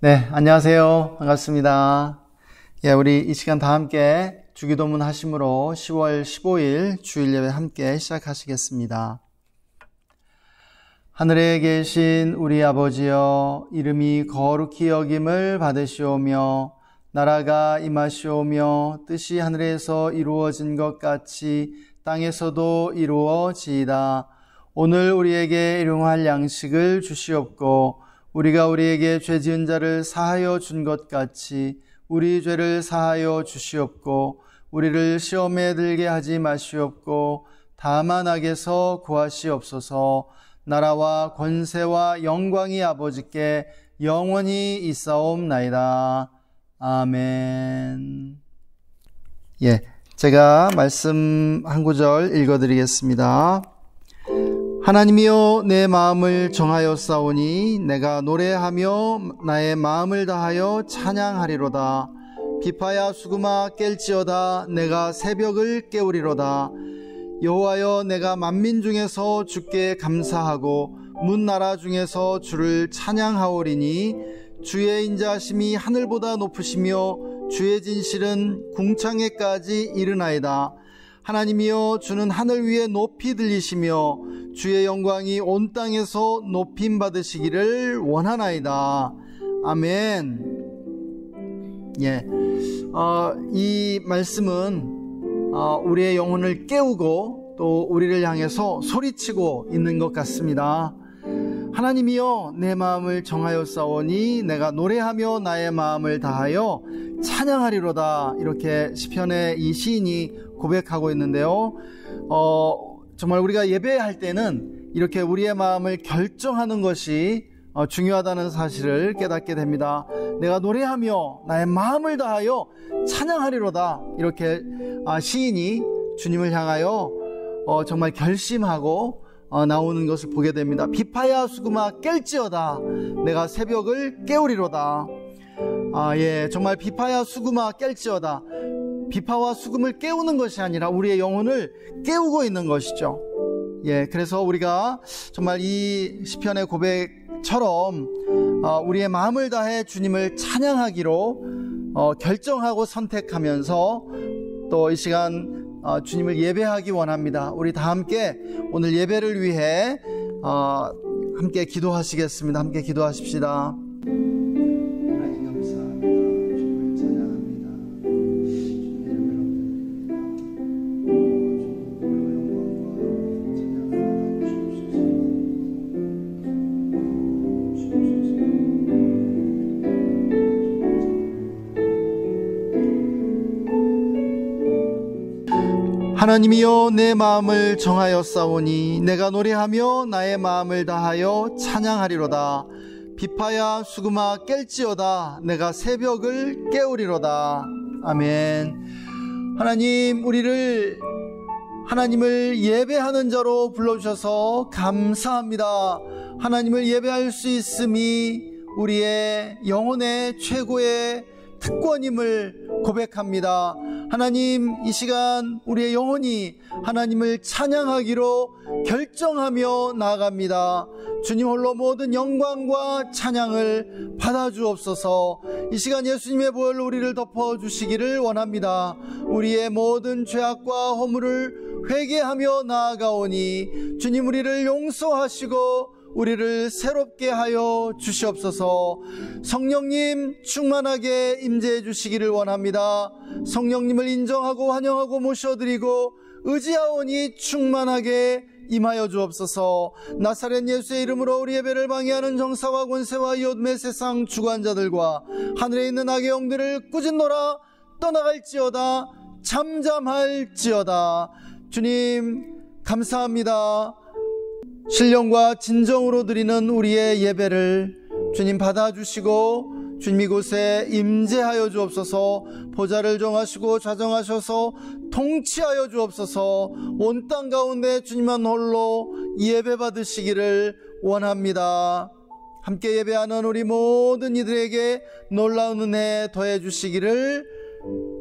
네, 안녕하세요. 반갑습니다. 우리 이 시간 다 함께 주기도문 하심으로 10월 15일 주일 예배 함께 시작하시겠습니다. 하늘에 계신 우리 아버지여, 이름이 거룩히 여김을 받으시오며 나라가 임하시오며 뜻이 하늘에서 이루어진 것 같이 땅에서도 이루어지이다. 오늘 우리에게 일용할 양식을 주시옵고 우리가 우리에게 죄 지은 자를 사하여 준 것 같이 우리 죄를 사하여 주시옵고 우리를 시험에 들게 하지 마시옵고 다만 악에서 구하시옵소서. 나라와 권세와 영광이 아버지께 영원히 있사옵나이다. 아멘. 제가 말씀 한 구절 읽어드리겠습니다. 하나님이여, 내 마음을 정하였사오니 내가 노래하며 나의 마음을 다하여 찬양하리로다. 비파야 수금아 깰지어다. 내가 새벽을 깨우리로다. 여호와여, 내가 만민 중에서 주께 감사하고 문나라 중에서 주를 찬양하오리니 주의 인자하심이 하늘보다 높으시며 주의 진실은 궁창에까지 이르나이다. 하나님이여, 주는 하늘 위에 높이 들리시며 주의 영광이 온 땅에서 높임 받으시기를 원하나이다. 아멘. 이 말씀은 우리의 영혼을 깨우고 또 우리를 향해서 소리치고 있는 것 같습니다. 하나님이여, 내 마음을 정하였사오니 내가 노래하며 나의 마음을 다하여 찬양하리로다. 이렇게 시편의 이 시인이 고백하고 있는데요. 정말 우리가 예배할 때는 이렇게 우리의 마음을 결정하는 것이 중요하다는 사실을 깨닫게 됩니다. 내가 노래하며 나의 마음을 다하여 찬양하리로다. 이렇게 시인이 주님을 향하여 정말 결심하고 나오는 것을 보게 됩니다. 비파야 수금아 깰지어다. 내가 새벽을 깨우리로다. 정말 비파야 수금아 깰지어다. 비파와 수금을 깨우는 것이 아니라 우리의 영혼을 깨우고 있는 것이죠. 그래서 우리가 정말 이 시편의 고백처럼 우리의 마음을 다해 주님을 찬양하기로 결정하고 선택하면서 또 이 시간 주님을 예배하기 원합니다. 우리 다 함께 오늘 예배를 위해 함께 기도하시겠습니다. 함께 기도하십시다. 하나님이여, 내 마음을 정하였사오니 내가 노래하며 나의 마음을 다하여 찬양하리로다. 비파야 수금아 깰지어다. 내가 새벽을 깨우리로다. 아멘. 하나님, 하나님을 예배하는 자로 불러주셔서 감사합니다. 하나님을 예배할 수 있음이 우리의 영혼의 최고의 특권임을 고백합니다. 하나님, 이 시간 우리의 영혼이 하나님을 찬양하기로 결정하며 나아갑니다. 주님 홀로 모든 영광과 찬양을 받아주옵소서. 이 시간 예수님의 보혈로 우리를 덮어주시기를 원합니다. 우리의 모든 죄악과 허물을 회개하며 나아가오니 주님 우리를 용서하시고 우리를 새롭게 하여 주시옵소서. 성령님 충만하게 임재해 주시기를 원합니다. 성령님을 인정하고 환영하고 모셔드리고 의지하오니 충만하게 임하여 주옵소서. 나사렛 예수의 이름으로 우리 예배를 방해하는 정사와 권세와 이 어둠의 세상 주관자들과 하늘에 있는 악의 영들을 꾸짖노라. 떠나갈지어다. 잠잠할지어다. 주님 감사합니다. 신령과 진정으로 드리는 우리의 예배를 주님 받아주시고 주님 이곳에 임재하여 주옵소서. 보좌를 정하시고 좌정하셔서 통치하여 주옵소서. 온 땅 가운데 주님만 홀로 예배 받으시기를 원합니다. 함께 예배하는 우리 모든 이들에게 놀라운 은혜 더해 주시기를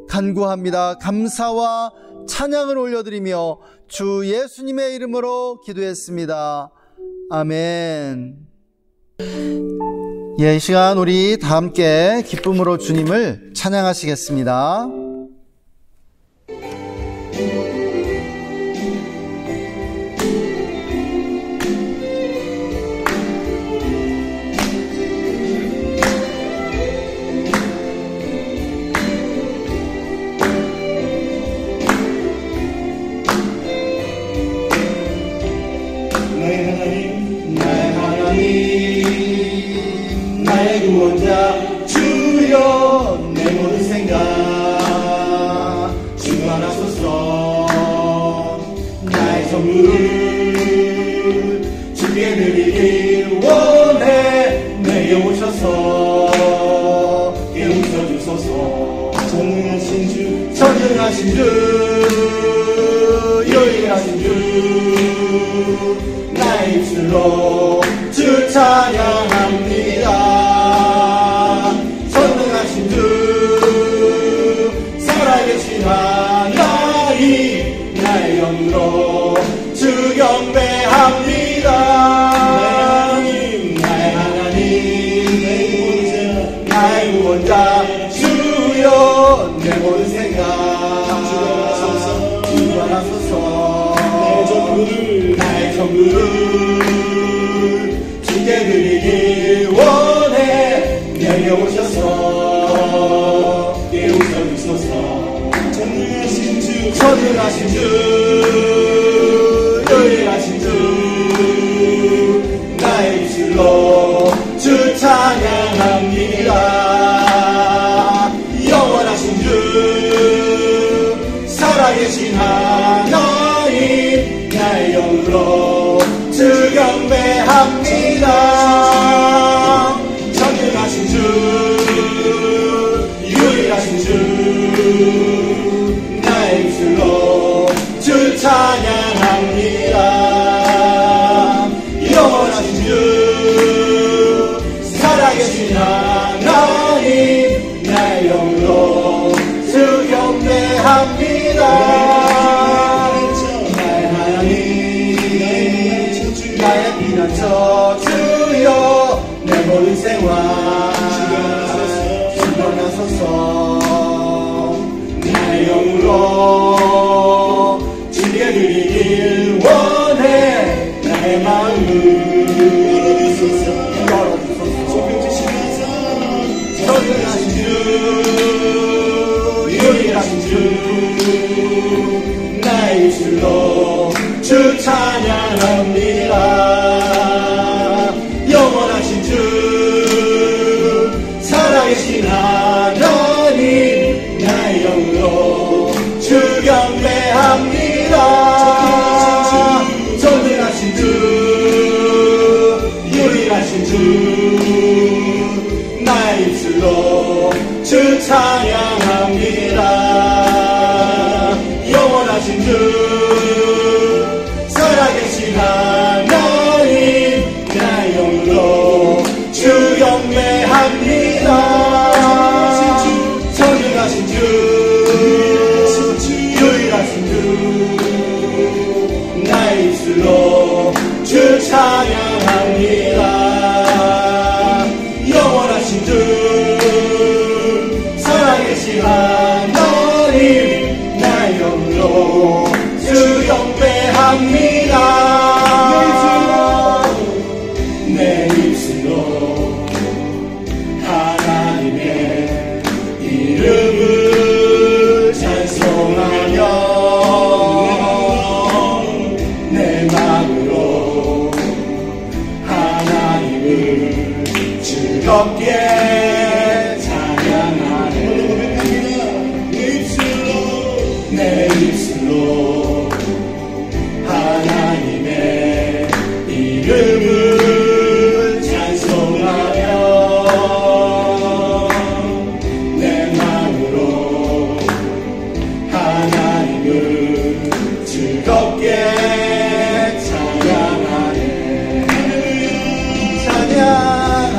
간구합니다. 감사와 찬양을 올려드리며 주 예수님의 이름으로 기도했습니다. 아멘. 이 시간 우리 다 함께 기쁨으로 주님을 찬양하시겠습니다. 나의 구원자 주여 내 모든 생각 주관하소서. 나의 선물을 주께 드리길 원해. 내게 오셔서 깨우쳐 주소서. 전능하신 주 전능하신 주 유일하신 주 나의 입술로 주 찬양합니다. 전능하신 주 살아계신 하나님 나의 영으로 주 경배합니다. 나의 하나님 나의 구원자 주여 내 모든 생각 주관하소서. 나의 전부를 주께 드리길 원해. 내게 오셔서 깨우쳐 주소서. 전능하신 주 전능하신 주 유일하신 주 나의 입술로 주 찬양합니다. 영원하신 주 살아계신 하나님 나의 영으로 주 경배합니다. 전능하신 주 유일하신 주 나의 입술로 주 찬양합니다. 영원하신 주 살아계신 하나님 나의 영으로 주 경배합니다. 나의 하나님 나의 피난처 주여 내 모든 생활 주관하소서. 나의 영으로 주께 드리길 원해. 나의 마음을 열어주소서. 전능하신 주 유일하신 주 나의 입술로 주 찬양합니다. 영원하신 주 살아계신 하나님 나의 영으로 주 경배합니다. 전능하신 주 유일하신 주 나의 입술로 주 찬양합니다. 영원하신 주 살아계신 하나님 나의 영으로 주 경배합니다. 전능하신 주 유일하신 주 나의 입술로 주 찬양합니다. 영원하신 주 살아계신 하나님 나의 영으로 주 경배합니다. 내 입술로 하나님의 이름을 찬송하며 내 마음으로 하나님을 즐겁게 찬양하네. 내 입술로 하나님의 이름을 찬송하며 내 마음으로 하나님을 즐겁게 찬양하네. 찬양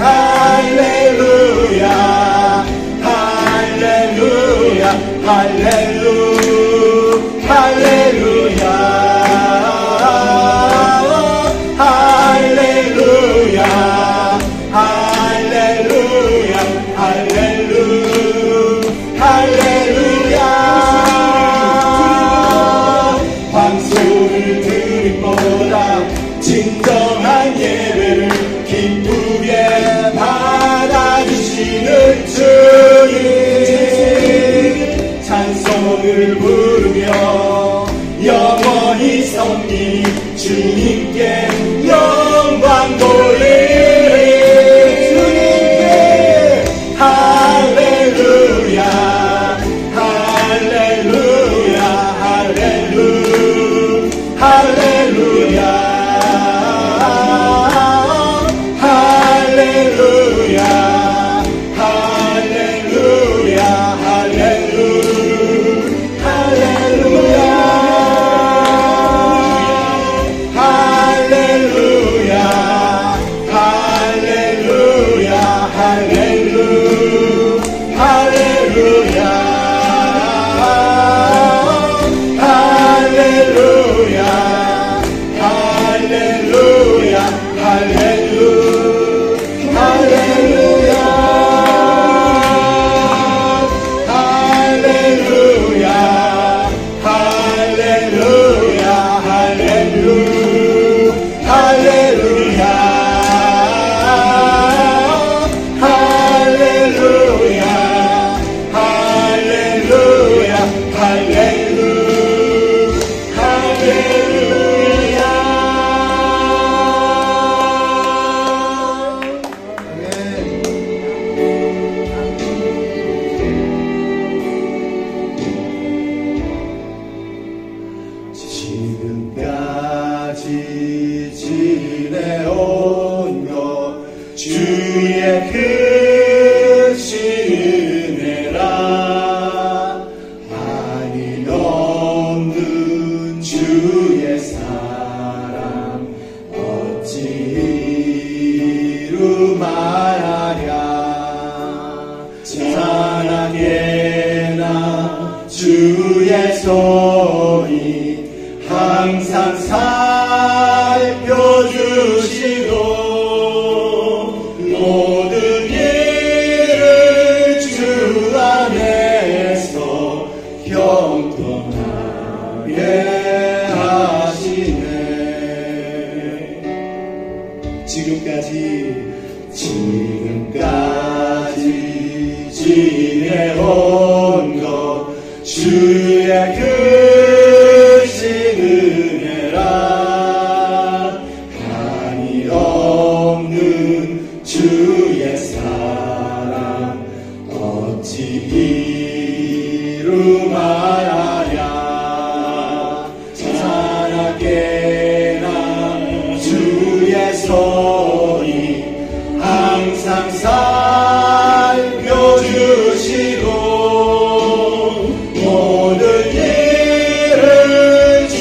할렐루야 부르며 영원히 섬기 주님께 영광 돌리리. 주님께 할렐루야 할렐루야 할렐루야 할렐루야 할렐루야 할렐루야 지금까지 지내온 것 주의 크신 은혜라. 한이 넘는 주의 사랑 어찌 이루 말하랴. 찬양해나 주의 손이 항상 살펴주시고 모든 일을 주 안에서 형통하게 하시네. 지금까지 지내온 것 주의 크신 은혜라. 한이 없는 주의 사랑 어찌 이루 말하랴. 찬양해나 주의 손이 항상 살펴주시고 모든 일을 주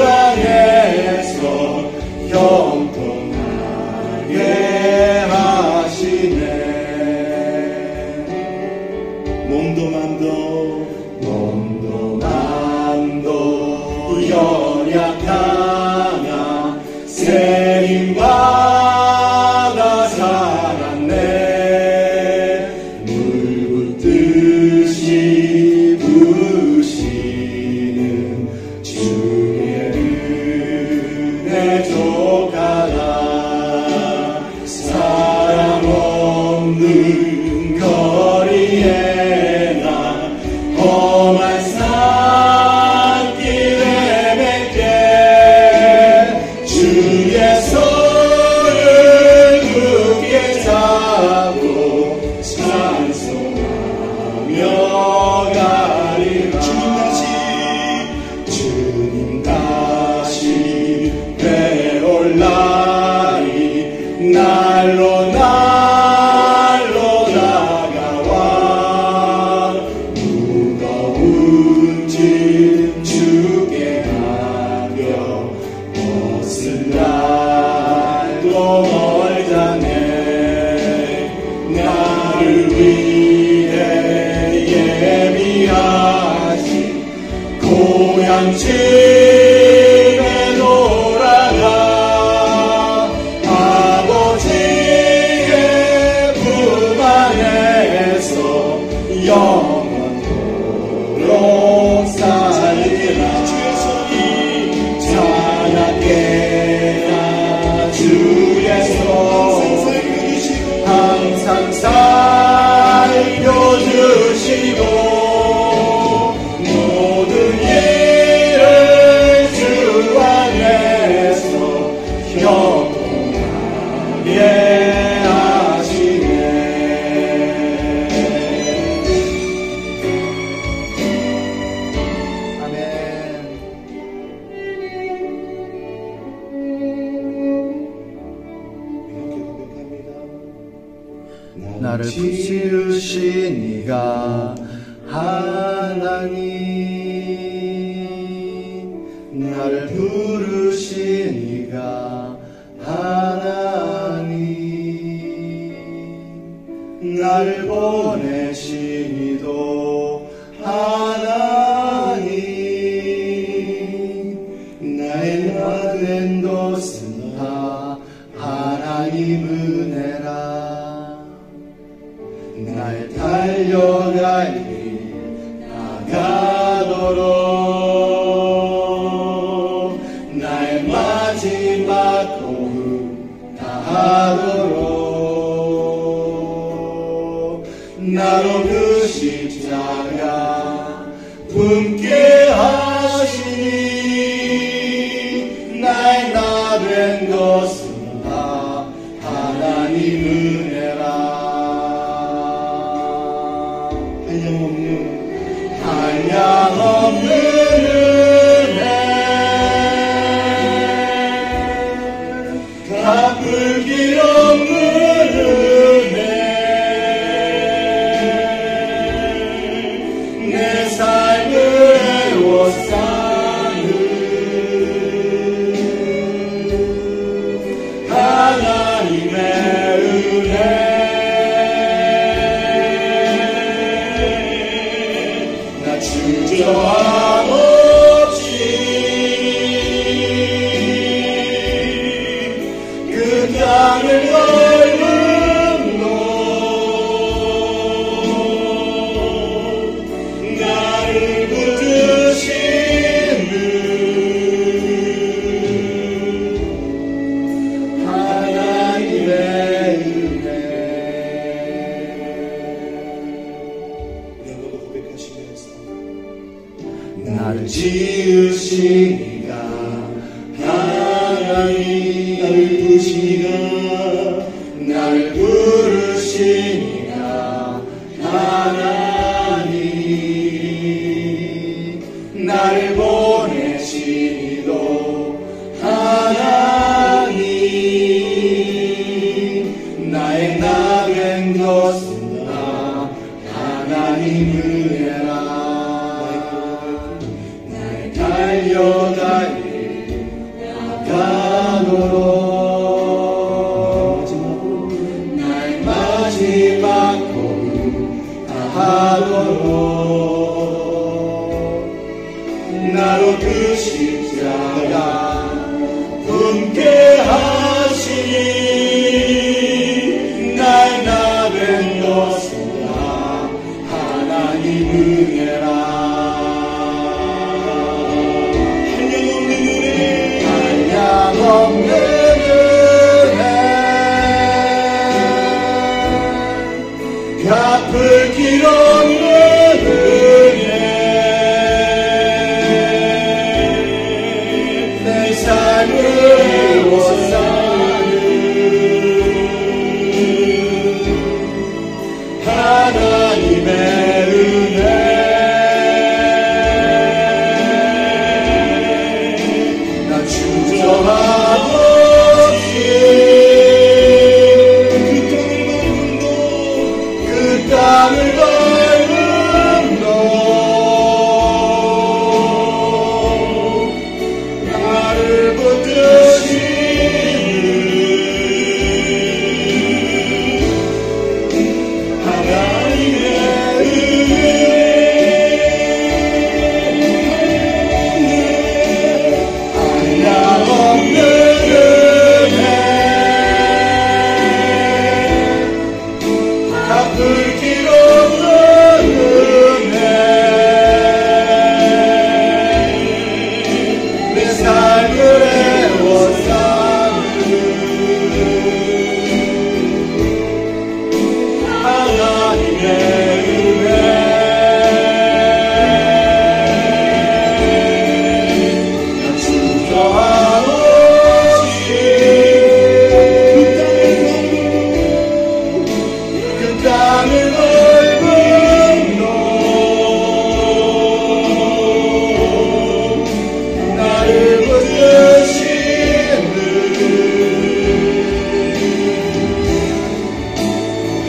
안에서 형통하게 하시네. 몸도 맘도 연약하나 세임받아 살았네. 물 붓듯이 부으시는 주의 은혜 족하라. 사랑 없는 거리에 나 험한 산길에 맺게 주의 손을 굳게 잡고 찬송하며 가리라. 주님 다시 되올 날이 날로 다가와 무거운 짐 주께 안겨 벗을 날도 멀잖네. 나를 위해 예비하신 고향 집에 돌아가 아버지의 품 안에서 영원토록 살리라. 주의 손이 찬양해나 주의 손 항상 살펴주시고 모든 나를 지으신 이가 하나님, 나를 부르신 이가 하나님, 나를 보내신 이도 하나님, 나의 나 된 것은 다 하나님 은혜라. 나의 달려갈 길 나가도록, 나의 마지막 호흡 다하도록, 나로 그 십자가 품게 하시니, 나의 나 된 것은 다 하나님 은혜라. 한량없는 은혜, 갚을 길 없는 은혜, 내 삶을 애워싸는 하나님의 은혜, 주저함 없이 그 땅을 넓음도 나를 붙드시는 하나님의 은혜. 여러분도 고백하시면서 나를 지으신 이가 하나님, 나를 부르신 이가, 나를 부르신 이가 하나님, 나를 보내신 이도 하나님, 나의 나 된 것은 다 하나님 은혜라. 달려갈 길 나가도록, 나의 마지막 호흡 다하도록, 나로 그 십자가 품게 하시니, 나의 나 된 것은 다 하나님 은혜라. 없는 은혜, 갚을 길 없는 은혜, 내 삶을 애워싸는 하나님의 은혜, 주저함 없이 그 땅을 밟음도 나를 붙드시는 하나님의 은혜, 없는 은혜, 갚을 길 없는 은혜, 내 삶을 애워싸는 하나님의 은혜, 주저함 땅을 넓음도 나를 붙드시는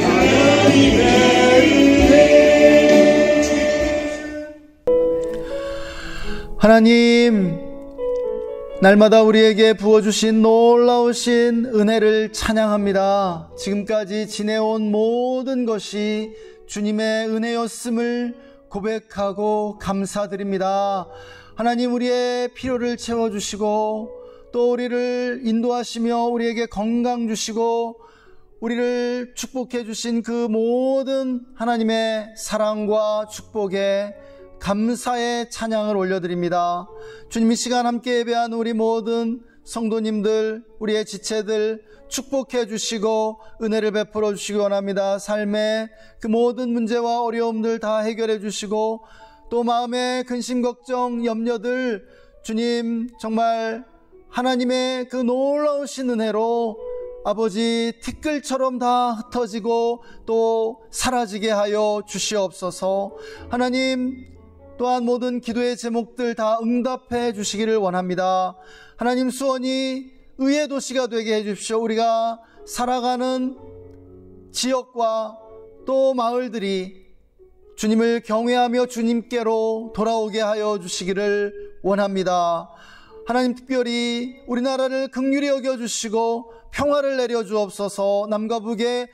하나님의 하나님, 날마다 우리에게 부어주신 놀라우신 은혜를 찬양합니다. 지금까지 지내온 모든 것이 주님의 은혜였음을 고백하고 감사드립니다. 하나님, 우리의 필요를 채워주시고 또 우리를 인도하시며 우리에게 건강 주시고 우리를 축복해 주신 그 모든 하나님의 사랑과 축복에 감사의 찬양을 올려드립니다. 주님, 이 시간 함께 예배한 우리 모든 성도님들, 우리의 지체들 축복해 주시고 은혜를 베풀어 주시기 원합니다. 삶의 그 모든 문제와 어려움들 다 해결해 주시고 또 마음의 근심, 걱정, 염려들 주님 정말 하나님의 그 놀라우신 은혜로 아버지 티끌처럼 다 흩어지고 또 사라지게 하여 주시옵소서. 하나님, 또한 모든 기도의 제목들 다 응답해 주시기를 원합니다. 하나님, 수원이 의의 도시가 되게 해 주십시오. 우리가 살아가는 지역과 또 마을들이 주님을 경외하며 주님께로 돌아오게 하여 주시기를 원합니다. 하나님, 특별히 우리나라를 긍휼히 여겨주시고 평화를 내려주옵소서. 남과 북에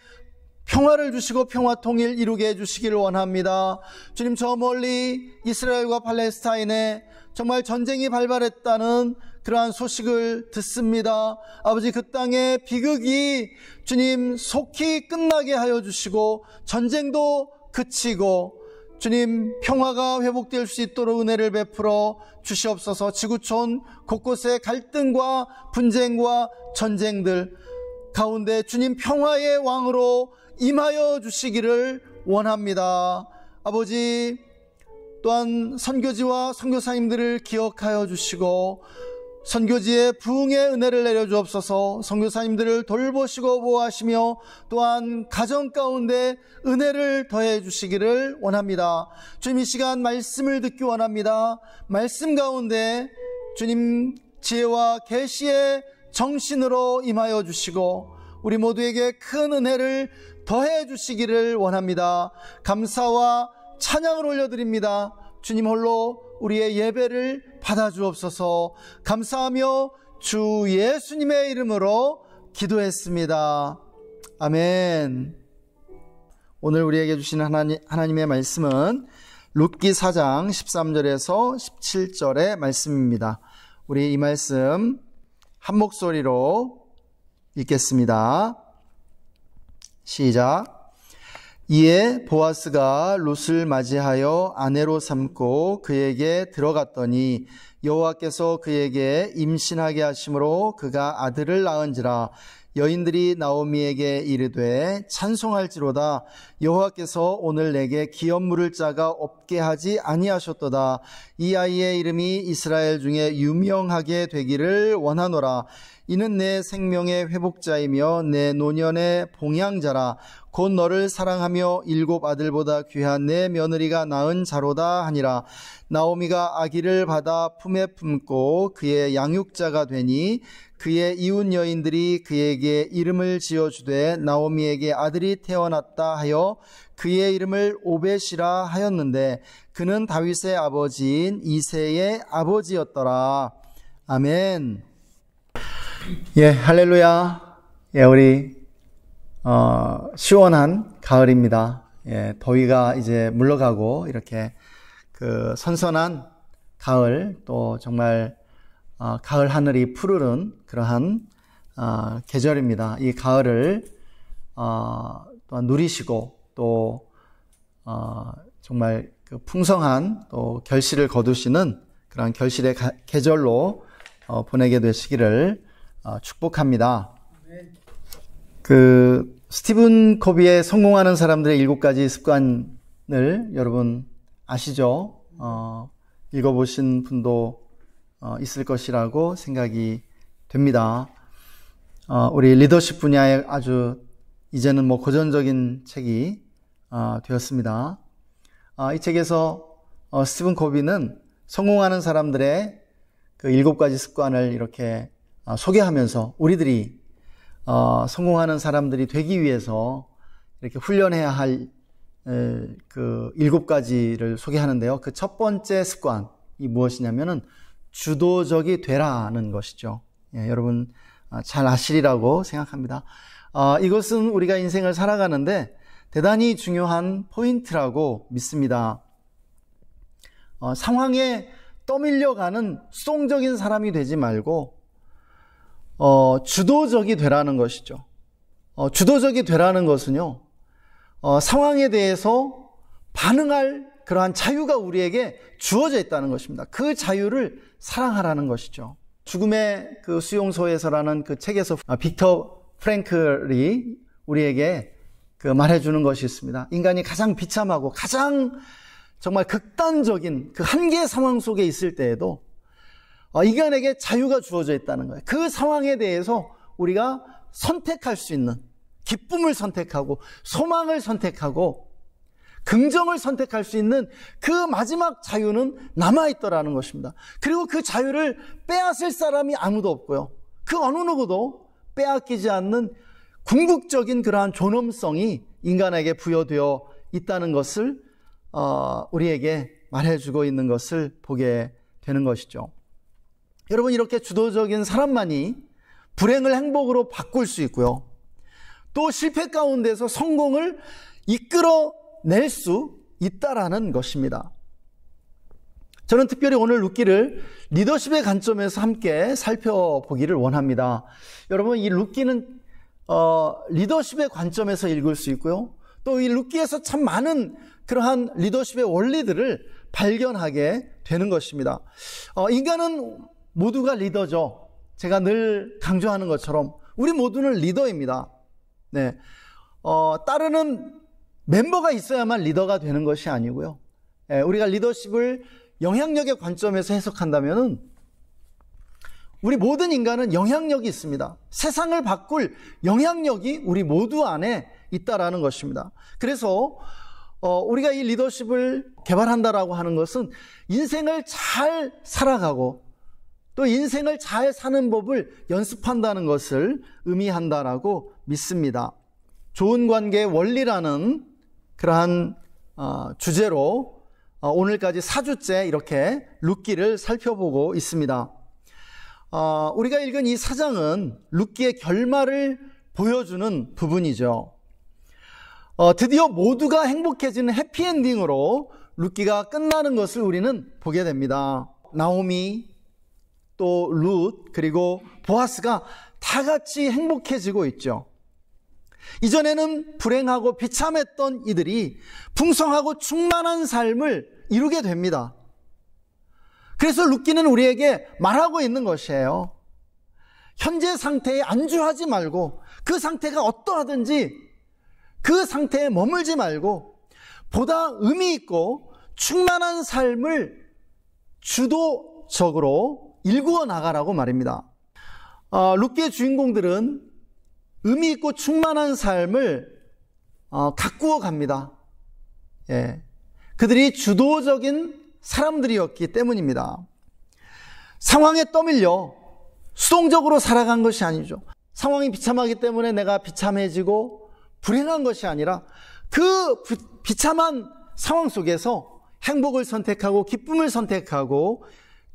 평화를 주시고 평화통일 이루게 해주시기를 원합니다. 주님, 저 멀리 이스라엘과 팔레스타인에 정말 전쟁이 발발했다는 그러한 소식을 듣습니다. 아버지, 그 땅의 비극이 주님 속히 끝나게 하여 주시고 전쟁도 그치고 주님 평화가 회복될 수 있도록 은혜를 베풀어 주시옵소서. 지구촌 곳곳에 갈등과 분쟁과 전쟁들 가운데 주님 평화의 왕으로 임하여 주시기를 원합니다. 아버지, 또한 선교지와 선교사님들을 기억하여 주시고 선교지에 부흥의 은혜를 내려주옵소서. 선교사님들을 돌보시고 보호하시며 또한 가정 가운데 은혜를 더해 주시기를 원합니다. 주님, 이 시간 말씀을 듣기 원합니다. 말씀 가운데 주님 지혜와 계시의 정신으로 임하여 주시고 우리 모두에게 큰 은혜를 더해 주시기를 원합니다. 감사와 찬양을 올려드립니다. 주님 홀로 우리의 예배를 받아주옵소서. 감사하며 주 예수님의 이름으로 기도했습니다. 아멘. 오늘 우리에게 주시는 하나님의 말씀은 룻기 4장 13절에서 17절의 말씀입니다. 우리 이 말씀 한 목소리로 읽겠습니다. 시작. 이에 보아스가 룻을 맞이하여 아내로 삼고 그에게 들어갔더니 여호와께서 그에게 임신하게 하심으로 그가 아들을 낳은지라. 여인들이 나오미에게 이르되 찬송할지로다. 여호와께서 오늘 내게 기업 물을 자가 없게 하지 아니하셨도다. 이 아이의 이름이 이스라엘 중에 유명하게 되기를 원하노라. 이는 내 생명의 회복자이며 내 노년의 봉양자라. 곧 너를 사랑하며 7 아들보다 귀한 내 며느리가 낳은 자로다 하니라. 나오미가 아기를 받아 품에 품고 그의 양육자가 되니 그의 이웃 여인들이 그에게 이름을 지어주되 나오미에게 아들이 태어났다 하여 그의 이름을 오벳이라 하였는데 그는 다윗의 아버지인 이새의 아버지였더라. 아멘. 예, 할렐루야. 예, 우리 시원한 가을입니다. 예, 더위가 이제 물러가고 이렇게 그 선선한 가을, 또 정말 가을 하늘이 푸르른 그러한 계절입니다. 이 가을을 또한 누리시고 또 정말 그 풍성한 또 결실을 거두시는 그런 결실의 계절로 보내게 되시기를 축복합니다. 그 스티븐 코비의 성공하는 사람들의 7가지 습관을 여러분 아시죠? 읽어보신 분도 있을 것이라고 생각이 됩니다. 우리 리더십 분야에 아주 이제는 뭐 고전적인 책이 되었습니다. 이 책에서 스티븐 코비는 성공하는 사람들의 그 7가지 습관을 이렇게 소개하면서 우리들이 성공하는 사람들이 되기 위해서 이렇게 훈련해야 할 그 7가지를 소개하는데요. 그 첫 번째 습관, 이 무엇이냐면은 주도적이 되라는 것이죠. 예, 여러분 잘 아시리라고 생각합니다. 이것은 우리가 인생을 살아가는데 대단히 중요한 포인트라고 믿습니다. 상황에 떠밀려가는 수동적인 사람이 되지 말고 주도적이 되라는 것이죠. 주도적이 되라는 것은요, 상황에 대해서 반응할 그러한 자유가 우리에게 주어져 있다는 것입니다. 그 자유를 사랑하라는 것이죠. 죽음의 그 수용소에서라는 그 책에서 빅터 프랭클이 우리에게 그 말해주는 것이 있습니다. 인간이 가장 비참하고 가장 정말 극단적인 그 한계 상황 속에 있을 때에도 인간에게 자유가 주어져 있다는 거예요. 그 상황에 대해서 우리가 선택할 수 있는, 기쁨을 선택하고 소망을 선택하고 긍정을 선택할 수 있는 그 마지막 자유는 남아있더라는 것입니다. 그리고 그 자유를 빼앗을 사람이 아무도 없고요, 그 어느 누구도 빼앗기지 않는 궁극적인 그러한 존엄성이 인간에게 부여되어 있다는 것을 우리에게 말해주고 있는 것을 보게 되는 것이죠. 여러분, 이렇게 주도적인 사람만이 불행을 행복으로 바꿀 수 있고요, 또 실패 가운데서 성공을 이끌어낼 수 있다라는 것입니다. 저는 특별히 오늘 룻기를 리더십의 관점에서 함께 살펴보기를 원합니다. 여러분, 이 룻기는 리더십의 관점에서 읽을 수 있고요, 또 이 룻기에서 참 많은 그러한 리더십의 원리들을 발견하게 되는 것입니다. 인간은 모두가 리더죠. 제가 늘 강조하는 것처럼 우리 모두는 리더입니다. 네, 따르는 멤버가 있어야만 리더가 되는 것이 아니고요, 우리가 리더십을 영향력의 관점에서 해석한다면 우리 모든 인간은 영향력이 있습니다. 세상을 바꿀 영향력이 우리 모두 안에 있다라는 것입니다. 그래서 우리가 이 리더십을 개발한다라고 하는 것은 인생을 잘 살아가고 또 인생을 잘 사는 법을 연습한다는 것을 의미한다라고 믿습니다. 좋은 관계의 원리라는 그러한 주제로 오늘까지 4주째 이렇게 룻기를 살펴보고 있습니다. 우리가 읽은 이 4장은 룻기의 결말을 보여주는 부분이죠. 드디어 모두가 행복해지는 해피엔딩으로 룻기가 끝나는 것을 우리는 보게 됩니다. 나오미, 또 룻, 그리고 보아스가 다 같이 행복해지고 있죠. 이전에는 불행하고 비참했던 이들이 풍성하고 충만한 삶을 이루게 됩니다. 그래서 룻기는 우리에게 말하고 있는 것이에요. 현재 상태에 안주하지 말고 그 상태가 어떠하든지 그 상태에 머물지 말고 보다 의미 있고 충만한 삶을 주도적으로 일구어 나가라고 말입니다. 룻기의 주인공들은 의미 있고 충만한 삶을 가꾸어 갑니다. 예, 그들이 주도적인 사람들이었기 때문입니다. 상황에 떠밀려 수동적으로 살아간 것이 아니죠. 상황이 비참하기 때문에 내가 비참해지고 불행한 것이 아니라 그 비참한 상황 속에서 행복을 선택하고 기쁨을 선택하고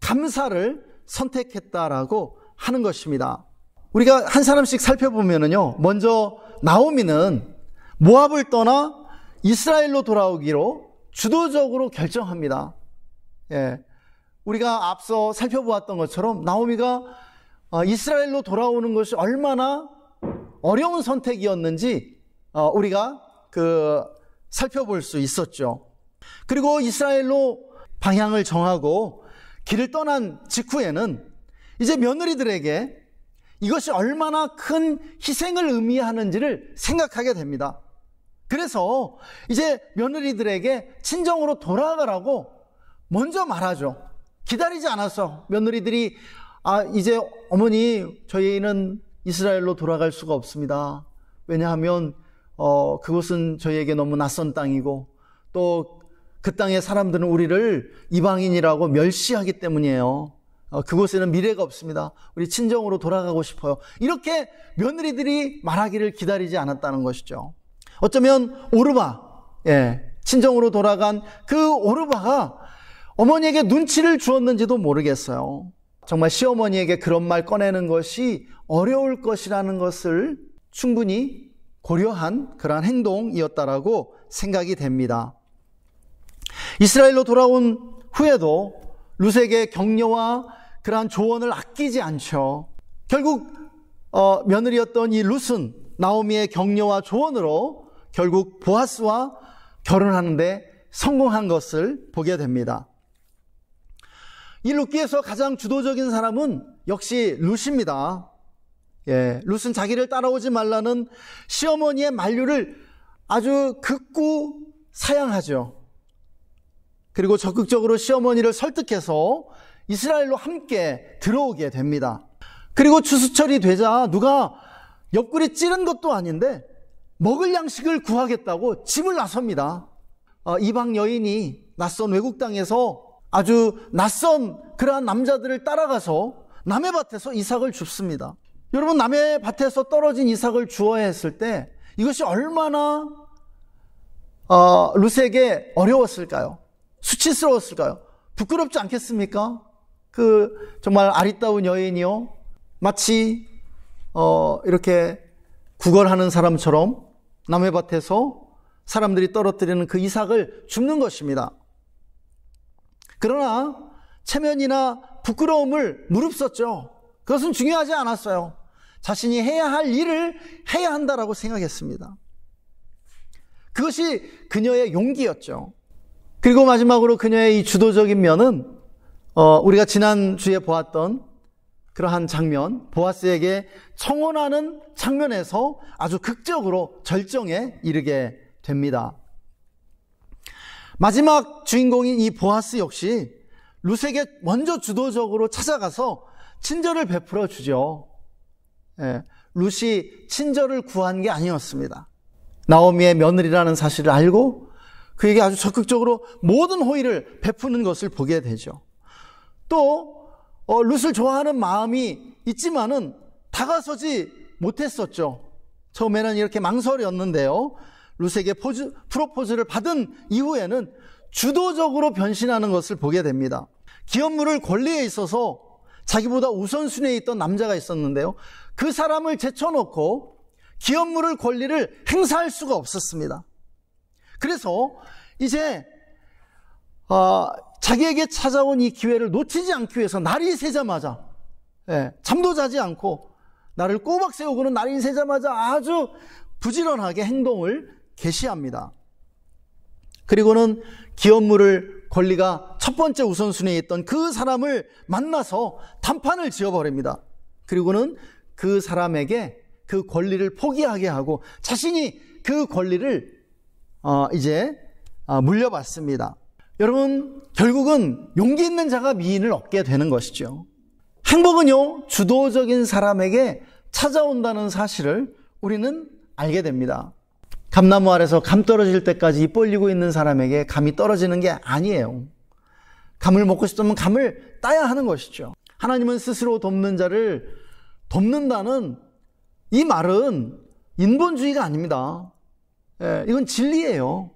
감사를 선택했다라고 하는 것입니다. 우리가 한 사람씩 살펴보면요, 먼저 나오미는 모압을 떠나 이스라엘로 돌아오기로 주도적으로 결정합니다. 예, 우리가 앞서 살펴보았던 것처럼 나오미가 이스라엘로 돌아오는 것이 얼마나 어려운 선택이었는지 우리가 살펴볼 수 있었죠. 그리고 이스라엘로 방향을 정하고 길을 떠난 직후에는 이제 며느리들에게 이것이 얼마나 큰 희생을 의미하는지를 생각하게 됩니다. 그래서 이제 며느리들에게 친정으로 돌아가라고 먼저 말하죠. 기다리지 않았어. 며느리들이 이제 어머니, 저희는 이스라엘로 돌아갈 수가 없습니다. 왜냐하면 그곳은 저희에게 너무 낯선 땅이고 또 그 땅의 사람들은 우리를 이방인이라고 멸시하기 때문이에요. 그곳에는 미래가 없습니다. 우리 친정으로 돌아가고 싶어요. 이렇게 며느리들이 말하기를 기다리지 않았다는 것이죠. 어쩌면 오르바, 친정으로 돌아간 그 오르바가 어머니에게 눈치를 주었는지도 모르겠어요. 정말 시어머니에게 그런 말 꺼내는 것이 어려울 것이라는 것을 충분히 고려한 그러한 행동이었다라고 생각이 됩니다. 이스라엘로 돌아온 후에도 룻에게 격려와 그러한 조언을 아끼지 않죠. 결국 며느리였던 이 룻은 나오미의 격려와 조언으로 결국 보아스와 결혼하는데 성공한 것을 보게 됩니다. 이 룻기에서 가장 주도적인 사람은 역시 룻입니다. 룻은 자기를 따라오지 말라는 시어머니의 만류를 아주 극구 사양하죠. 그리고 적극적으로 시어머니를 설득해서 이스라엘로 함께 들어오게 됩니다. 그리고 추수철이 되자 누가 옆구리 찌른 것도 아닌데 먹을 양식을 구하겠다고 집을 나섭니다. 이방 여인이 낯선 외국 땅에서 아주 낯선 그러한 남자들을 따라가서 남의 밭에서 이삭을 줍습니다. 여러분, 남의 밭에서 떨어진 이삭을 주어야 했을 때 이것이 얼마나 룻에게 어려웠을까요? 수치스러웠을까요? 부끄럽지 않겠습니까? 정말 아리따운 여인이요, 마치 이렇게 구걸하는 사람처럼 남의 밭에서 사람들이 떨어뜨리는 그 이삭을 줍는 것입니다. 그러나 체면이나 부끄러움을 무릅썼죠. 그것은 중요하지 않았어요. 자신이 해야 할 일을 해야 한다라고 생각했습니다. 그것이 그녀의 용기였죠. 그리고 마지막으로 그녀의 이 주도적인 면은 우리가 지난주에 보았던 그러한 장면, 보아스에게 청혼하는 장면에서 아주 극적으로 절정에 이르게 됩니다. 마지막 주인공인 이 보아스 역시 룻에게 먼저 주도적으로 찾아가서 친절을 베풀어 주죠. 룻이 친절을 구한 게 아니었습니다. 나오미의 며느리라는 사실을 알고 그에게 아주 적극적으로 모든 호의를 베푸는 것을 보게 되죠. 또 룻을 좋아하는 마음이 있지만은 다가서지 못했었죠. 처음에는 이렇게 망설였는데요, 룻에게 프로포즈를 받은 이후에는 주도적으로 변신하는 것을 보게 됩니다. 기업 물을 권리에 있어서 자기보다 우선순위에 있던 남자가 있었는데요, 그 사람을 제쳐놓고 기업 물을 권리를 행사할 수가 없었습니다. 그래서 이제 자기에게 찾아온 이 기회를 놓치지 않기 위해서 날이 새자마자, 잠도 자지 않고 나를 꼬박 세우고는 날이 새자마자 아주 부지런하게 행동을 개시합니다. 그리고는 기업 물을 권리가 첫 번째 우선순위에 있던 그 사람을 만나서 단판을 지어버립니다. 그리고는 그 사람에게 그 권리를 포기하게 하고 자신이 그 권리를 이제 물려받습니다. 여러분, 결국은 용기 있는 자가 미인을 얻게 되는 것이죠. 행복은요, 주도적인 사람에게 찾아온다는 사실을 우리는 알게 됩니다. 감나무 아래서 감 떨어질 때까지 입 벌리고 있는 사람에게 감이 떨어지는 게 아니에요. 감을 먹고 싶으면 감을 따야 하는 것이죠. 하나님은 스스로 돕는 자를 돕는다는 이 말은 인본주의가 아닙니다. 이건 진리예요.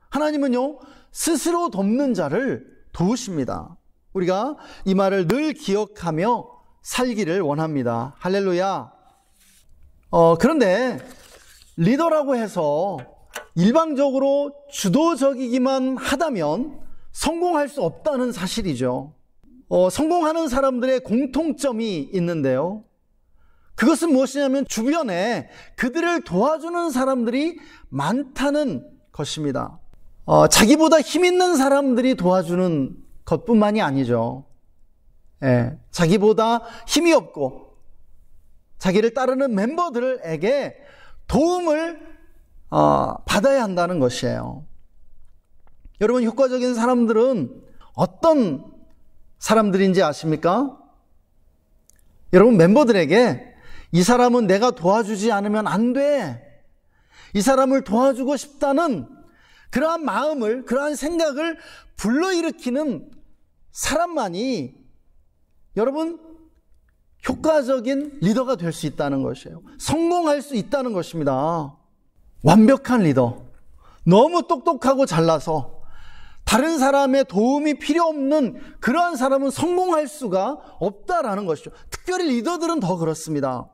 하나님은요, 스스로 돕는 자를 도우십니다. 우리가 이 말을 늘 기억하며 살기를 원합니다. 할렐루야. 그런데 리더라고 해서 일방적으로 주도적이기만 하다면 성공할 수 없다는 사실이죠. 성공하는 사람들의 공통점이 있는데요, 그것은 무엇이냐면 주변에 그들을 도와주는 사람들이 많다는 것입니다. 자기보다 힘 있는 사람들이 도와주는 것뿐만이 아니죠. 자기보다 힘이 없고 자기를 따르는 멤버들에게 도움을 받아야 한다는 것이에요. 여러분, 효과적인 사람들은 어떤 사람들인지 아십니까? 여러분, 멤버들에게 이 사람은 내가 도와주지 않으면 안 돼, 이 사람을 도와주고 싶다는 그러한 마음을, 그러한 생각을 불러일으키는 사람만이 여러분 효과적인 리더가 될 수 있다는 것이에요. 성공할 수 있다는 것입니다. 완벽한 리더, 너무 똑똑하고 잘나서 다른 사람의 도움이 필요 없는 그러한 사람은 성공할 수가 없다라는 것이죠. 특별히 리더들은 더 그렇습니다.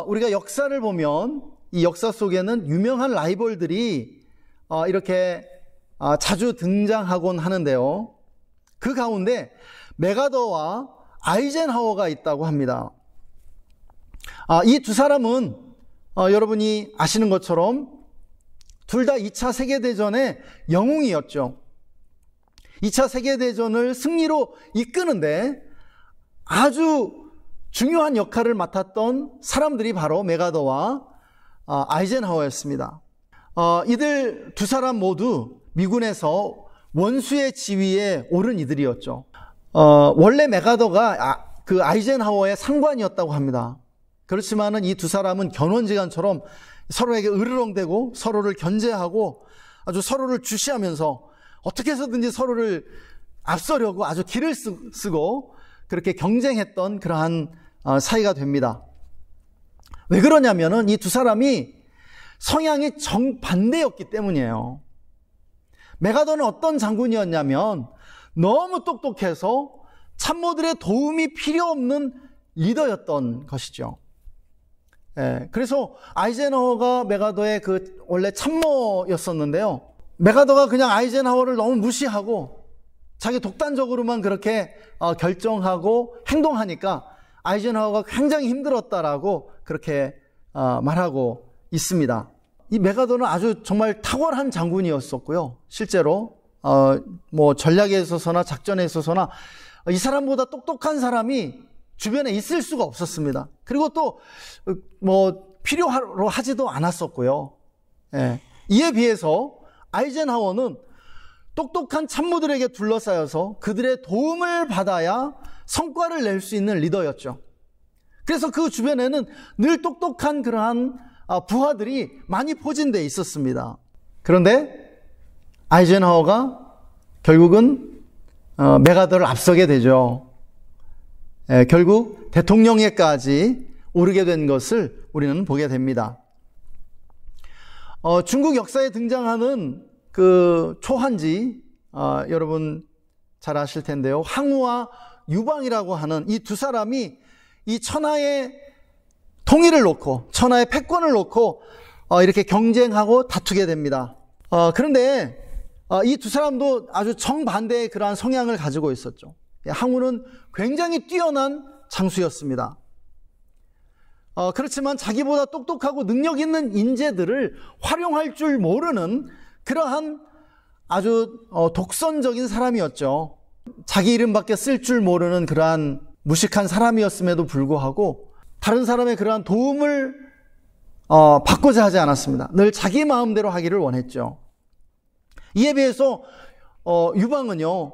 우리가 역사를 보면 이 역사 속에는 유명한 라이벌들이 이렇게 자주 등장하곤 하는데요. 그 가운데 메가더와 아이젠하워가 있다고 합니다. 이 두 사람은 여러분이 아시는 것처럼 둘 다 2차 세계대전의 영웅이었죠. 2차 세계대전을 승리로 이끄는데 아주 중요한 역할을 맡았던 사람들이 바로 메가더와 아이젠하워였습니다. 이들 두 사람 모두 미군에서 원수의 지위에 오른 이들이었죠. 원래 메가더가 그 아이젠하워의 상관이었다고 합니다. 그렇지만은 이 두 사람은 견원지간처럼 서로에게 으르렁대고 서로를 견제하고 아주 서로를 주시하면서 어떻게 해서든지 서로를 앞서려고 아주 기를 쓰고 그렇게 경쟁했던 그러한 사이가 됩니다. 왜 그러냐면은 이 두 사람이 성향이 정반대였기 때문이에요. 메가더는 어떤 장군이었냐면 너무 똑똑해서 참모들의 도움이 필요 없는 리더였던 것이죠. 그래서 아이젠하워가 메가더의 원래 참모였었는데요. 메가더가 그냥 아이젠하워를 너무 무시하고 자기 독단적으로만 그렇게 결정하고 행동하니까 아이젠하워가 굉장히 힘들었다라고 그렇게 말하고 있습니다. 이 메가더는 아주 정말 탁월한 장군이었었고요. 실제로 전략에 있어서나 작전에 있어서나 이 사람보다 똑똑한 사람이 주변에 있을 수가 없었습니다. 그리고 또 필요로 하지도 않았었고요. 이에 비해서 아이젠하워는 똑똑한 참모들에게 둘러싸여서 그들의 도움을 받아야 성과를 낼 수 있는 리더였죠. 그래서 그 주변에는 늘 똑똑한 그러한 부하들이 많이 포진되어 있었습니다. 그런데 아이젠하워가 결국은 메가더를 앞서게 되죠. 결국 대통령에까지 오르게 된 것을 우리는 보게 됩니다. 중국 역사에 등장하는 그 초한지 여러분 잘 아실 텐데요. 항우와 유방이라고 하는 이 두 사람이 이 천하의 통일을 놓고 천하의 패권을 놓고 이렇게 경쟁하고 다투게 됩니다. 그런데 이 두 사람도 아주 정반대의 그러한 성향을 가지고 있었죠. 항우는 굉장히 뛰어난 장수였습니다. 그렇지만 자기보다 똑똑하고 능력 있는 인재들을 활용할 줄 모르는 그러한 아주 독선적인 사람이었죠. 자기 이름밖에 쓸 줄 모르는 그러한 무식한 사람이었음에도 불구하고 다른 사람의 그러한 도움을 받고자 하지 않았습니다. 늘 자기 마음대로 하기를 원했죠. 이에 비해서 유방은요,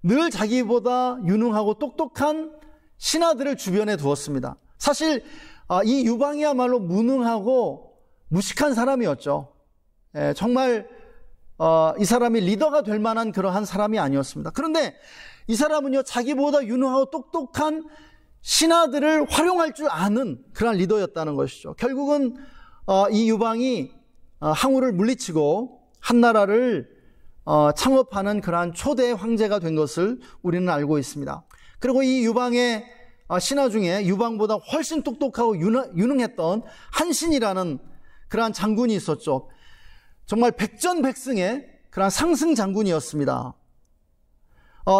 늘 자기보다 유능하고 똑똑한 신하들을 주변에 두었습니다. 사실 이 유방이야말로 무능하고 무식한 사람이었죠. 정말 이 사람이 리더가 될 만한 그러한 사람이 아니었습니다. 그런데 이 사람은요, 자기보다 유능하고 똑똑한 신하들을 활용할 줄 아는 그런 리더였다는 것이죠. 결국은 이 유방이 항우를 물리치고 한 나라를 창업하는 그러한 초대 황제가 된 것을 우리는 알고 있습니다. 그리고 이 유방의 신하 중에 유방보다 훨씬 똑똑하고 유능했던 한신이라는 그러한 장군이 있었죠. 정말 백전백승의 그러한 상승 장군이었습니다.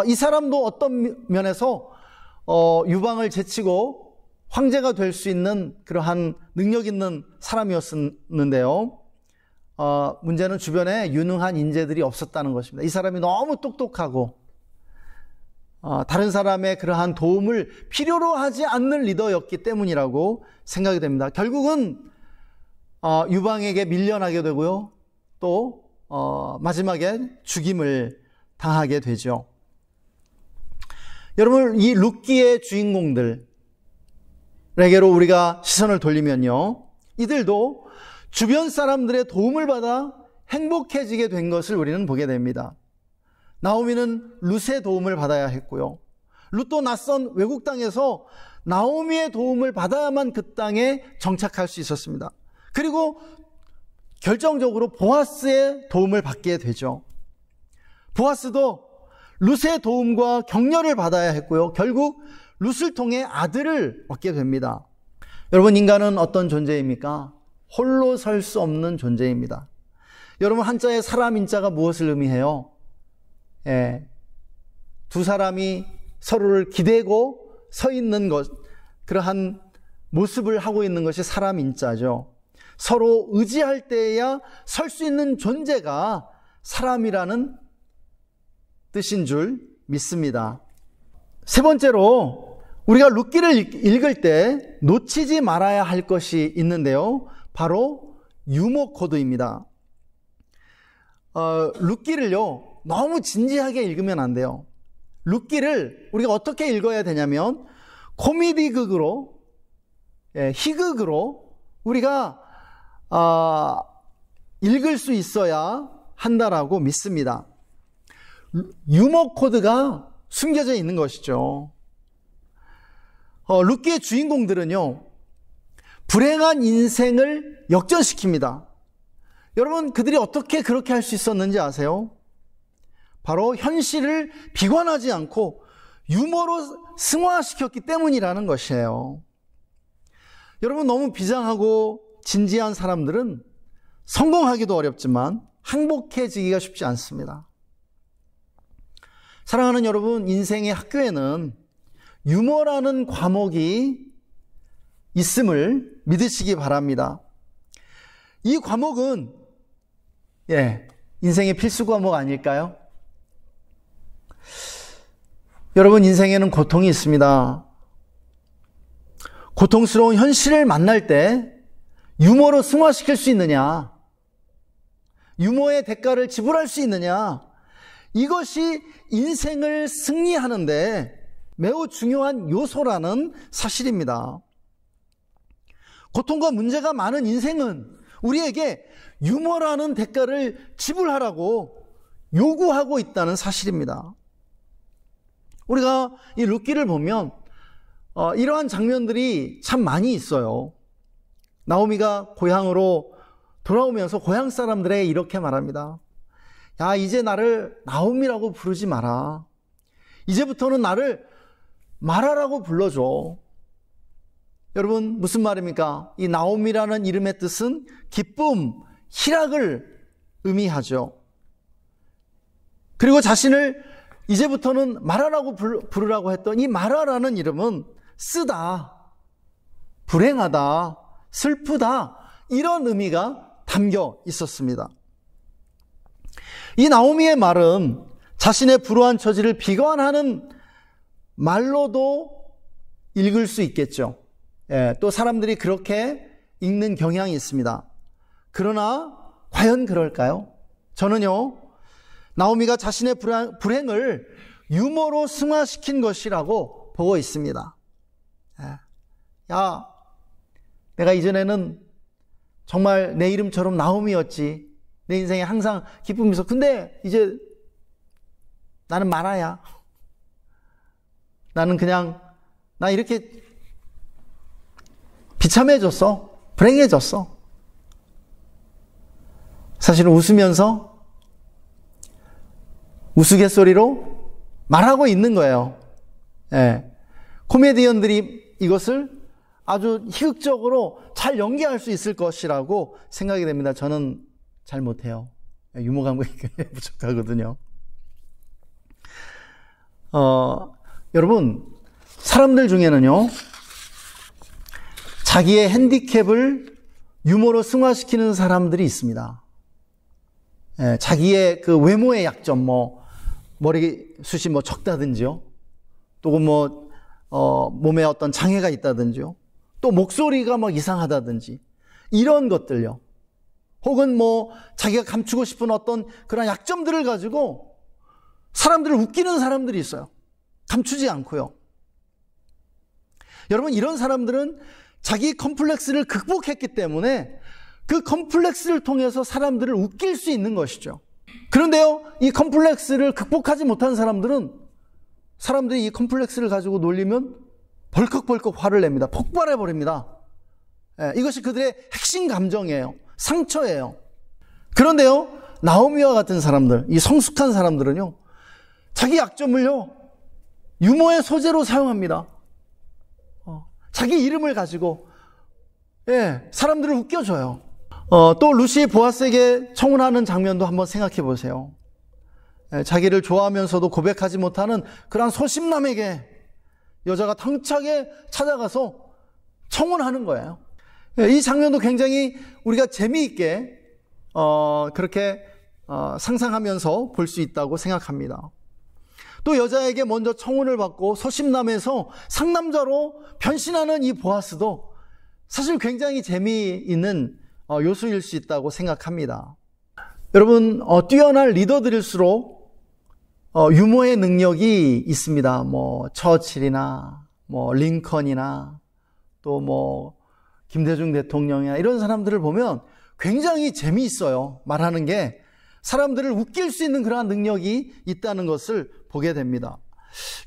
이 사람도 어떤 면에서 유방을 제치고 황제가 될 수 있는 그러한 능력 있는 사람이었는데요. 문제는 주변에 유능한 인재들이 없었다는 것입니다. 이 사람이 너무 똑똑하고 다른 사람의 그러한 도움을 필요로 하지 않는 리더였기 때문이라고 생각이 됩니다. 결국은 유방에게 밀려나게 되고요. 또 마지막에 죽임을 당하게 되죠. 여러분, 이 룻기의 주인공들에게로 우리가 시선을 돌리면요, 이들도 주변 사람들의 도움을 받아 행복해지게 된 것을 우리는 보게 됩니다. 나오미는 룻의 도움을 받아야 했고요, 룻도 낯선 외국 땅에서 나오미의 도움을 받아야만 그 땅에 정착할 수 있었습니다. 그리고 결정적으로 보아스의 도움을 받게 되죠. 보아스도 룻의 도움과 격려를 받아야 했고요. 결국 룻을 통해 아들을 얻게 됩니다. 여러분, 인간은 어떤 존재입니까? 홀로 설 수 없는 존재입니다. 여러분, 한자의 사람 인자가 무엇을 의미해요? 두 사람이 서로를 기대고 서 있는 것, 그러한 모습을 하고 있는 것이 사람 인자죠. 서로 의지할 때에야 설 수 있는 존재가 사람이라는 뜻인 줄 믿습니다. 세 번째로 우리가 룻기를 읽을 때 놓치지 말아야 할 것이 있는데요. 바로 유머 코드입니다. 룻기를요, 너무 진지하게 읽으면 안 돼요. 룻기를 우리가 어떻게 읽어야 되냐면 코미디 극으로, 희극으로 우리가 읽을 수 있어야 한다라고 믿습니다. 유머 코드가 숨겨져 있는 것이죠. 룻기의 주인공들은요, 불행한 인생을 역전시킵니다. 여러분, 그들이 어떻게 그렇게 할 수 있었는지 아세요? 바로 현실을 비관하지 않고 유머로 승화시켰기 때문이라는 것이에요. 여러분, 너무 비장하고 진지한 사람들은 성공하기도 어렵지만 행복해지기가 쉽지 않습니다. 사랑하는 여러분, 인생의 학교에는 유머라는 과목이 있음을 믿으시기 바랍니다. 이 과목은 인생의 필수 과목 아닐까요? 여러분, 인생에는 고통이 있습니다. 고통스러운 현실을 만날 때 유머로 승화시킬 수 있느냐, 유머의 대가를 지불할 수 있느냐, 이것이 인생을 승리하는데 매우 중요한 요소라는 사실입니다. 고통과 문제가 많은 인생은 우리에게 유머라는 대가를 지불하라고 요구하고 있다는 사실입니다. 우리가 이 룻기를 보면 이러한 장면들이 참 많이 있어요. 나오미가 고향으로 돌아오면서 고향 사람들에게 이렇게 말합니다. 야, 이제 나를 나오미라고 부르지 마라. 이제부터는 나를 마라라고 불러줘. 여러분, 무슨 말입니까? 이 나오미라는 이름의 뜻은 기쁨, 희락을 의미하죠. 그리고 자신을 이제부터는 마라라고 부르라고 했던 이 마라라는 이름은 쓰다, 불행하다, 슬프다, 이런 의미가 담겨 있었습니다. 이 나오미의 말은 자신의 불우한 처지를 비관하는 말로도 읽을 수 있겠죠. 또 사람들이 그렇게 읽는 경향이 있습니다. 그러나 과연 그럴까요? 저는요, 나오미가 자신의 불행을 유머로 승화시킨 것이라고 보고 있습니다. 야, 내가 이전에는 정말 내 이름처럼 나오미였지. 내 인생에 항상 기쁨이 있어. 근데 이제 나는 마라야. 나는 그냥, 나 이렇게 비참해졌어. 불행해졌어. 사실은 웃으면서 우스갯소리로 말하고 있는 거예요. 코미디언들이 이것을 아주 희극적으로 잘 연기할 수 있을 것이라고 생각이 됩니다. 저는 잘 못해요. 유머 감각이 부족하거든요. 여러분, 사람들 중에는요, 자기의 핸디캡을 유머로 승화시키는 사람들이 있습니다. 자기의 그 외모의 약점, 머리숱이 적다든지요. 또 몸에 어떤 장애가 있다든지요. 또 목소리가 이상하다든지. 이런 것들요. 혹은 자기가 감추고 싶은 어떤 그런 약점들을 가지고 사람들을 웃기는 사람들이 있어요. 감추지 않고요. 여러분, 이런 사람들은 자기 컴플렉스를 극복했기 때문에 그 컴플렉스를 통해서 사람들을 웃길 수 있는 것이죠. 그런데요, 이 컴플렉스를 극복하지 못한 사람들은 사람들이 이 컴플렉스를 가지고 놀리면 벌컥벌컥 화를 냅니다. 폭발해버립니다. 이것이 그들의 핵심 감정이에요. 상처예요. 그런데요, 나오미와 같은 사람들, 이 성숙한 사람들은요, 자기 약점을요, 유머의 소재로 사용합니다. 자기 이름을 가지고, 사람들을 웃겨줘요. 또 루시 보아스에게 청혼하는 장면도 한번 생각해 보세요. 자기를 좋아하면서도 고백하지 못하는 그런 소심남에게 여자가 당차게 찾아가서 청혼하는 거예요. 이 장면도 굉장히 우리가 재미있게 그렇게 상상하면서 볼 수 있다고 생각합니다. 또 여자에게 먼저 청혼을 받고 소심남에서 상남자로 변신하는 이 보아스도 사실 굉장히 재미있는 요소일 수 있다고 생각합니다. 여러분, 뛰어난 리더들일수록 유머의 능력이 있습니다. 처칠이나 링컨이나 또 김대중 대통령이나 이런 사람들을 보면 굉장히 재미있어요. 말하는 게 사람들을 웃길 수 있는 그러한 능력이 있다는 것을 보게 됩니다.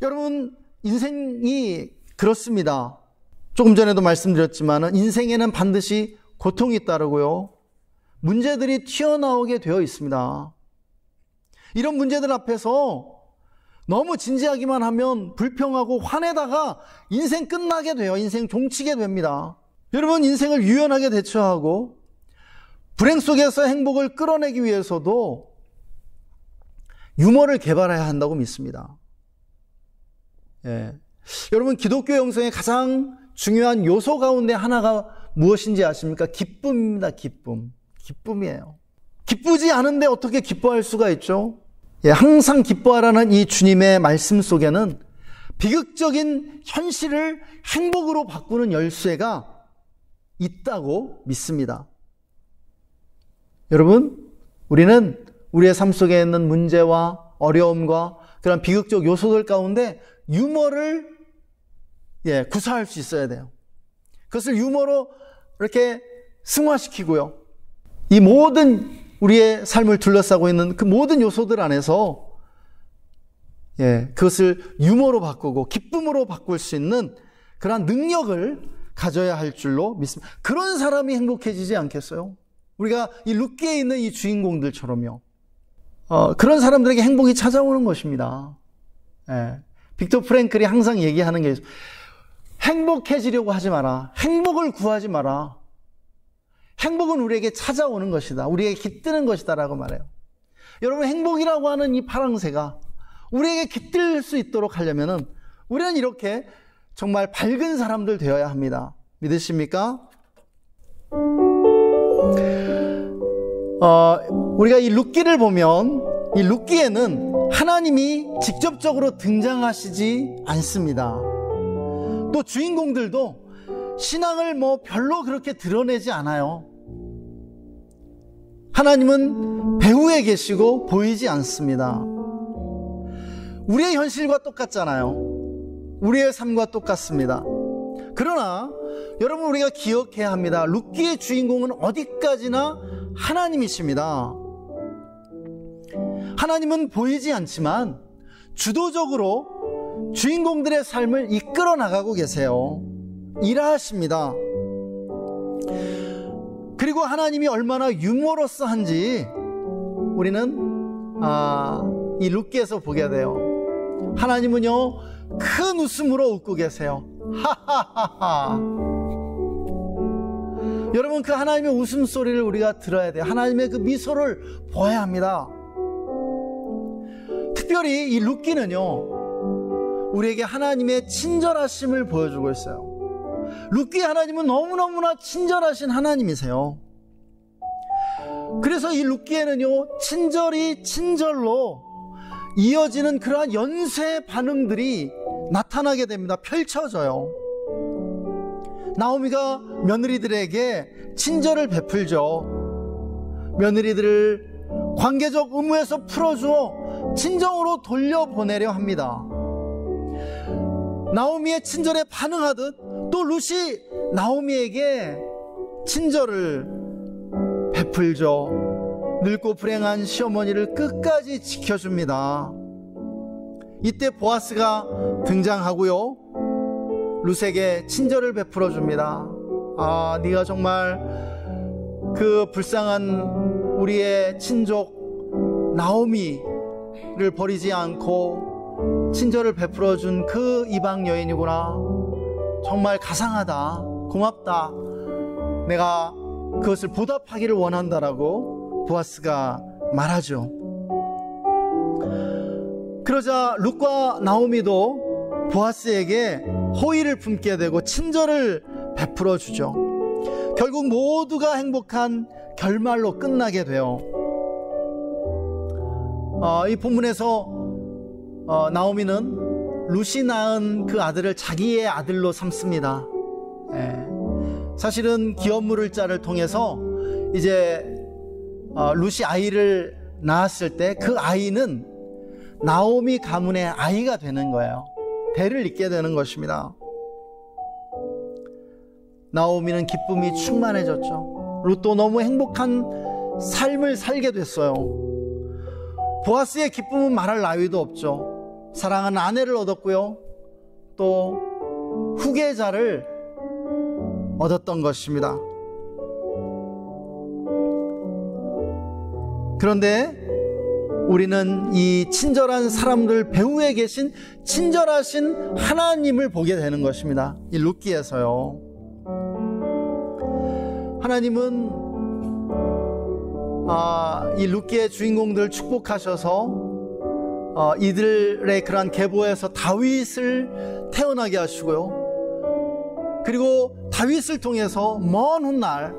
여러분, 인생이 그렇습니다. 조금 전에도 말씀드렸지만 인생에는 반드시 고통이 따르고요, 문제들이 튀어나오게 되어 있습니다. 이런 문제들 앞에서 너무 진지하기만 하면 불평하고 화내다가 인생 끝나게 돼요. 인생 종치게 됩니다. 여러분, 인생을 유연하게 대처하고 불행 속에서 행복을 끌어내기 위해서도 유머를 개발해야 한다고 믿습니다. 여러분, 기독교 영성의 가장 중요한 요소 가운데 하나가 무엇인지 아십니까? 기쁨입니다. 기쁨이에요. 기쁘지 않은데 어떻게 기뻐할 수가 있죠? 항상 기뻐하라는 이 주님의 말씀 속에는 비극적인 현실을 행복으로 바꾸는 열쇠가 있다고 믿습니다. 여러분, 우리는 우리의 삶 속에 있는 문제와 어려움과 그런 비극적 요소들 가운데 유머를 구사할 수 있어야 돼요. 그것을 유머로 이렇게 승화시키고요, 이 모든 우리의 삶을 둘러싸고 있는 그 모든 요소들 안에서 그것을 유머로 바꾸고 기쁨으로 바꿀 수 있는 그러한 능력을 가져야 할 줄로 믿습니다. 그런 사람이 행복해지지 않겠어요? 우리가 이 룻기에 있는 이 주인공들처럼요. 그런 사람들에게 행복이 찾아오는 것입니다. 빅터 프랭클이 항상 얘기하는 게 있어요. 행복해지려고 하지 마라. 행복을 구하지 마라. 행복은 우리에게 찾아오는 것이다. 우리에게 깃드는 것이다 라고 말해요. 여러분, 행복이라고 하는 이 파랑새가 우리에게 깃들 수 있도록 하려면은 우리는 이렇게 정말 밝은 사람들 되어야 합니다. 믿으십니까? 우리가 이 룻기를 보면 이 룻기에는 하나님이 직접적으로 등장하시지 않습니다. 또 주인공들도 신앙을 별로 그렇게 드러내지 않아요. 하나님은 배후에 계시고 보이지 않습니다. 우리의 현실과 똑같잖아요. 우리의 삶과 똑같습니다. 그러나 여러분, 우리가 기억해야 합니다. 룻기의 주인공은 어디까지나 하나님이십니다. 하나님은 보이지 않지만 주도적으로 주인공들의 삶을 이끌어 나가고 계세요. 일하십니다. 그리고 하나님이 얼마나 유머러스한지 우리는 이 룻기에서 보게 돼요. 하나님은요, 큰 웃음으로 웃고 계세요. 하하하하. 여러분, 그 하나님의 웃음소리를 우리가 들어야 돼요. 하나님의 그 미소를 보아야 합니다. 특별히 이 룻기는요, 우리에게 하나님의 친절하심을 보여주고 있어요. 룻기의 하나님은 너무너무나 친절하신 하나님이세요. 그래서 이 룻기에는요, 친절이 친절로 이어지는 그러한 연쇄 반응들이 나타나게 됩니다. 펼쳐져요. 나오미가 며느리들에게 친절을 베풀죠. 며느리들을 관계적 의무에서 풀어주어 친정으로 돌려보내려 합니다. 나오미의 친절에 반응하듯 또 룻이 나오미에게 친절을 베풀죠. 늙고 불행한 시어머니를 끝까지 지켜줍니다. 이때 보아스가 등장하고요, 룻에게 친절을 베풀어 줍니다. 네가 정말 그 불쌍한 우리의 친족 나오미를 버리지 않고 친절을 베풀어준 그 이방 여인이구나. 정말 가상하다. 고맙다. 내가 그것을 보답하기를 원한다라고 보아스가 말하죠. 그러자 룻과 나오미도 보아스에게 호의를 품게 되고 친절을 베풀어 주죠. 결국 모두가 행복한 결말로 끝나게 돼요. 이 본문에서 나오미는 룻이 낳은 그 아들을 자기의 아들로 삼습니다. 사실은 기업물을 자를 통해서 이제 룻이 아이를 낳았을 때 그 아이는 나오미 가문의 아이가 되는 거예요. 대를 잇게 되는 것입니다. 나오미는 기쁨이 충만해졌죠. 룻도 너무 행복한 삶을 살게 됐어요. 보아스의 기쁨은 말할 나위도 없죠. 사랑하는 아내를 얻었고요, 또 후계자를 얻었던 것입니다. 그런데 우리는 이 친절한 사람들 배후에 계신 친절하신 하나님을 보게 되는 것입니다. 이 룻기에서요. 하나님은 이 룻기의 주인공들을 축복하셔서 이들의 그러한 계보에서 다윗을 태어나게 하시고요, 그리고 다윗을 통해서 먼 훗날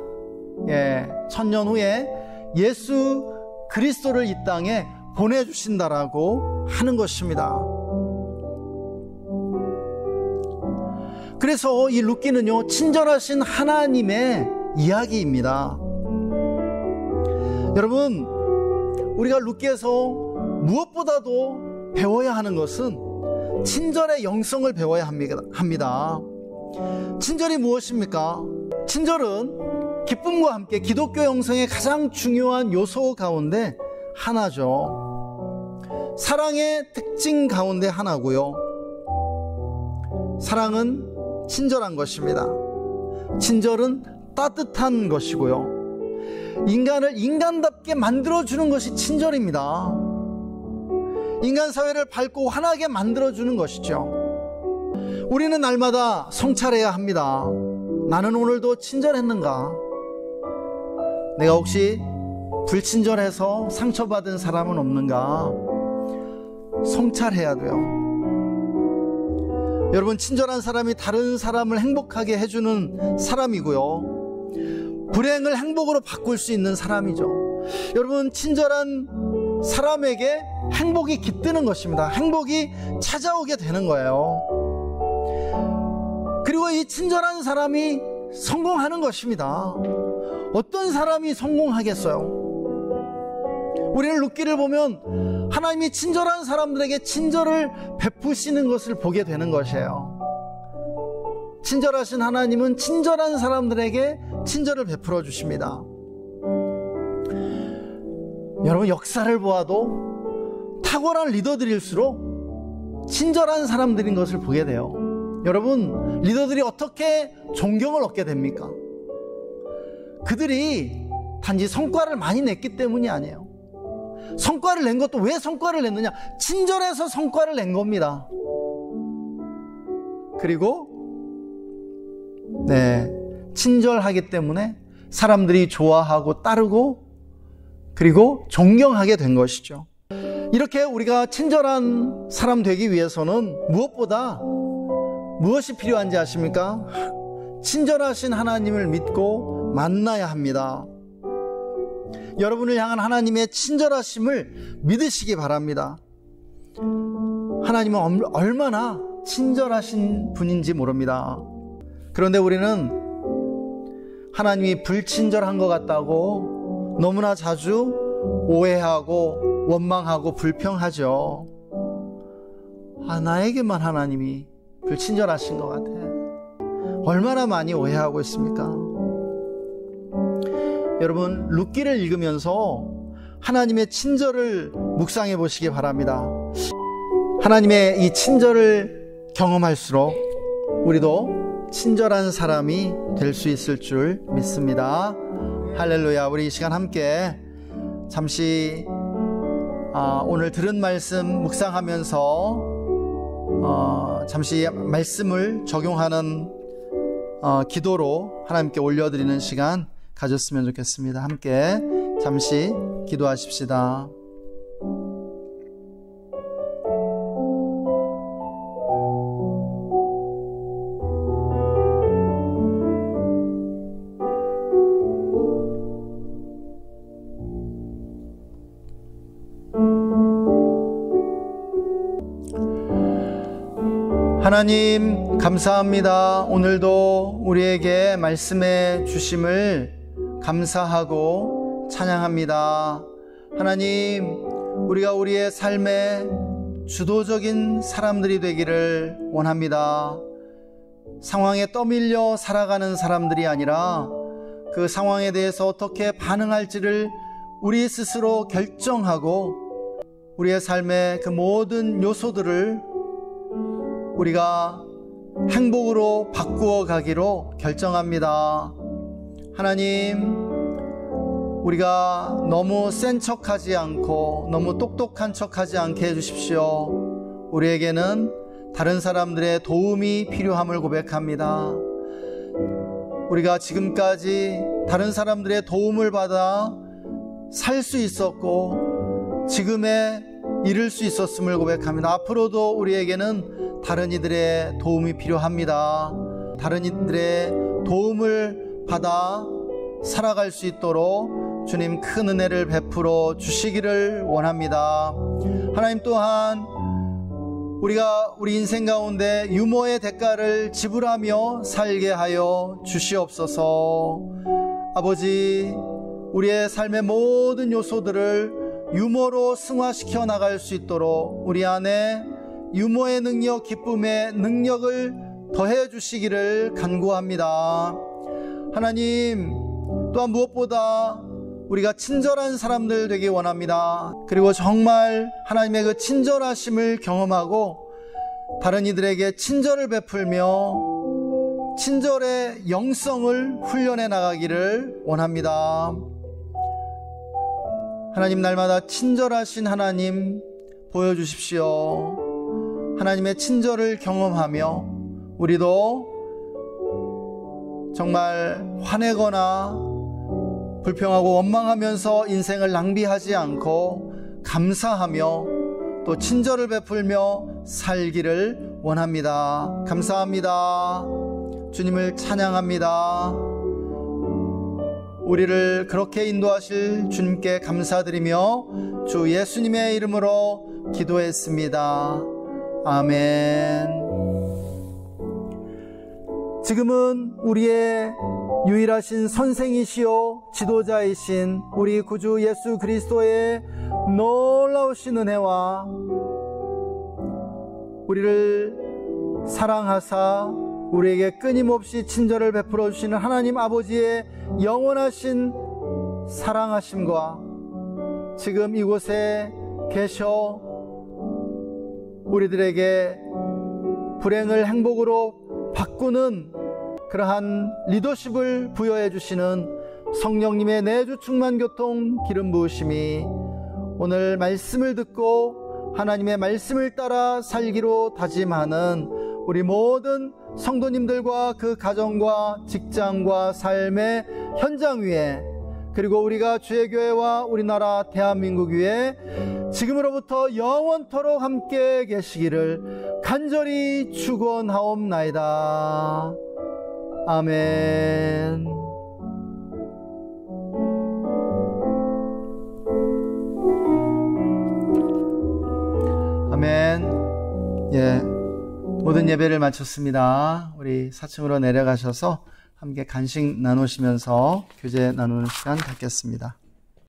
1000년 후에 예수 그리스도를 이 땅에 보내주신다라고 하는 것입니다. 그래서 이 룻기는요, 친절하신 하나님의 이야기입니다. 여러분, 우리가 룻기에서 무엇보다도 배워야 하는 것은 친절의 영성을 배워야 합니다. 친절이 무엇입니까? 친절은 기쁨과 함께 기독교 영성의 가장 중요한 요소 가운데 하나죠. 사랑의 특징 가운데 하나고요. 사랑은 친절한 것입니다. 친절은 따뜻한 것이고요. 인간을 인간답게 만들어주는 것이 친절입니다. 인간 사회를 밝고 환하게 만들어주는 것이죠. 우리는 날마다 성찰해야 합니다. 나는 오늘도 친절했는가? 내가 혹시 불친절해서 상처받은 사람은 없는가? 성찰해야 돼요. 여러분, 친절한 사람이 다른 사람을 행복하게 해주는 사람이고요, 불행을 행복으로 바꿀 수 있는 사람이죠. 여러분, 친절한 사람에게 행복이 깃드는 것입니다. 행복이 찾아오게 되는 거예요. 그리고 이 친절한 사람이 성공하는 것입니다. 어떤 사람이 성공하겠어요? 우리는 룻기를 보면 하나님이 친절한 사람들에게 친절을 베푸시는 것을 보게 되는 것이에요. 친절하신 하나님은 친절한 사람들에게 친절을 베풀어 주십니다. 여러분, 역사를 보아도 탁월한 리더들일수록 친절한 사람들인 것을 보게 돼요. 여러분, 리더들이 어떻게 존경을 얻게 됩니까? 그들이 단지 성과를 많이 냈기 때문이 아니에요. 성과를 낸 것도 왜 성과를 냈느냐? 친절해서 성과를 낸 겁니다. 그리고 친절하기 때문에 사람들이 좋아하고 따르고 그리고 존경하게 된 것이죠. 이렇게 우리가 친절한 사람 되기 위해서는 무엇보다 무엇이 필요한지 아십니까? 친절하신 하나님을 믿고 만나야 합니다. 여러분을 향한 하나님의 친절하심을 믿으시기 바랍니다. 하나님은 얼마나 친절하신 분인지 모릅니다. 그런데 우리는 하나님이 불친절한 것 같다고 너무나 자주 오해하고 원망하고 불평하죠. 나에게만 하나님이 불친절하신 것 같아. 얼마나 많이 오해하고 있습니까? 여러분, 룻기를 읽으면서 하나님의 친절을 묵상해 보시기 바랍니다. 하나님의 이 친절을 경험할수록 우리도 친절한 사람이 될 수 있을 줄 믿습니다. 할렐루야. 우리 이 시간 함께 잠시 오늘 들은 말씀 묵상하면서 잠시 말씀을 적용하는 기도로 하나님께 올려드리는 시간 가졌으면 좋겠습니다. 함께 잠시 기도하십시다. 하나님 감사합니다. 오늘도 우리에게 말씀해 주심을 감사하고 찬양합니다. 하나님, 우리가 우리의 삶에 주도적인 사람들이 되기를 원합니다. 상황에 떠밀려 살아가는 사람들이 아니라 그 상황에 대해서 어떻게 반응할지를 우리 스스로 결정하고 우리의 삶의 그 모든 요소들을 우리가 행복으로 바꾸어 가기로 결정합니다. 하나님, 우리가 너무 센 척하지 않고 너무 똑똑한 척하지 않게 해주십시오. 우리에게는 다른 사람들의 도움이 필요함을 고백합니다. 우리가 지금까지 다른 사람들의 도움을 받아 살 수 있었고 지금에 이룰 수 있었음을 고백합니다. 앞으로도 우리에게는 다른 이들의 도움이 필요합니다. 다른 이들의 도움을 받아 살아갈 수 있도록 주님 큰 은혜를 베풀어 주시기를 원합니다. 하나님, 또한 우리가 우리 인생 가운데 유모의 대가를 지불하며 살게 하여 주시옵소서. 아버지, 우리의 삶의 모든 요소들을 유모로 승화시켜 나갈 수 있도록 우리 안에 유모의 능력, 기쁨의 능력을 더해 주시기를 간구합니다. 하나님, 또한 무엇보다 우리가 친절한 사람들 되기 원합니다. 그리고 정말 하나님의 그 친절하심을 경험하고 다른 이들에게 친절을 베풀며 친절의 영성을 훈련해 나가기를 원합니다. 하나님, 날마다 친절하신 하나님 보여주십시오. 하나님의 친절을 경험하며 우리도 정말 화내거나 불평하고 원망하면서 인생을 낭비하지 않고 감사하며 또 친절을 베풀며 살기를 원합니다. 감사합니다. 주님을 찬양합니다. 우리를 그렇게 인도하실 주님께 감사드리며 주 예수님의 이름으로 기도했습니다. 아멘. 지금은 우리의 유일하신 선생이시요 지도자이신 우리 구주 예수 그리스도의 놀라우신 은혜와 우리를 사랑하사 우리에게 끊임없이 친절을 베풀어 주시는 하나님 아버지의 영원하신 사랑하심과 지금 이곳에 계셔 우리들에게 불행을 행복으로 바꾸는 그러한 리더십을 부여해 주시는 성령님의 내주 충만 교통 기름 부으심이 오늘 말씀을 듣고 하나님의 말씀을 따라 살기로 다짐하는 우리 모든 성도님들과 그 가정과 직장과 삶의 현장 위에 그리고 우리가 주의 교회와 우리나라 대한민국 위에 지금으로부터 영원토록 함께 계시기를 간절히 축원하옵나이다. 아멘. 아멘. 예, 모든 예배를 마쳤습니다. 우리 4층으로 내려가셔서 함께 간식 나누시면서 교제 나누는 시간 갖겠습니다.